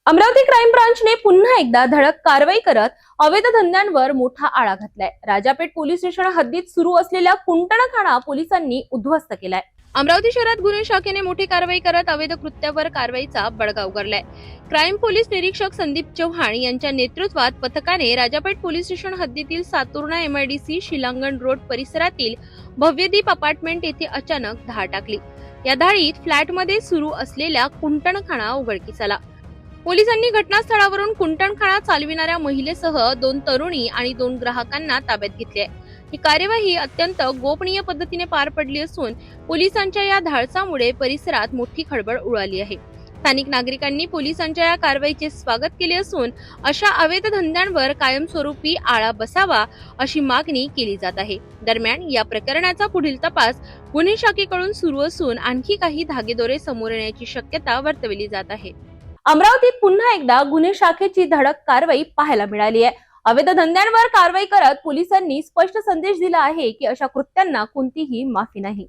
Amravati crime ब्रांचने पुन्हा एकदा धडक कारवाई करत अवैध धंद्यांवर मोठा आळा घातलाय। राजापेठ पोलीस स्टेशन हद्दीत सुरू असलेल्या कुंटणखाना पोलिसांनी उद्ध्वस्त केलाय। अमरावती शहरात गुन्हे शाखेने मोठी कारवाई करत अवैध कृत्यावर कारवाईचा बडगा उगारलाय। क्राईम पोलीस निरीक्षक संदीप चव्हाण यांच्या नेतृत्वात पथकाने राजापेठ पोलीस स्टेशन हद्दीतील सातुर्णा MIDC शिलांगण रोड परिसरातील भव्यदीप अपार्टमेंट येथे अचानक धाड टाकली। या धाडीत फ्लॅटमध्ये सुरू असलेल्या कुंटणखाना उघडकीस आला। पोलिसांनी घटनास्थळावरून कुंटणखाना चालविणाऱ्या महिलेसह 2 तरुणी आणि 2 ग्राहकांना ताब्यात घेतले आहे। ही कार्यवाही अत्यंत गोपनीय पद्धतीने पार पडली असून पोलिसांच्या या धाडसामुळे परिसरात मोठी खळबळ उडाली आहे। स्थानिक नागरिकांनी पोलिसांच्या या कारवाईचे स्वागत केले असून अशा अवैध धंद्यांवर कायमस्वरूपी आळा बसावा अशी मागणी केली जात आहे। दरम्यान या प्रकरणाचा पुढील तपास गुन्हे शाखेकडून सुरू असून आणखी काही धागेदोरे समोर येण्याची शक्यता वर्तवली जात आहे। अमरावतीत पुन्हा एकदा गुन्हे शाखेची धडक कारवाई पाहायला मिळाली आहे। अवैध धंद्यांवर कारवाई करत पोलिसांनी स्पष्ट संदेश दिला आहे की अशा कृत्यांना कोणतीही माफी नाही।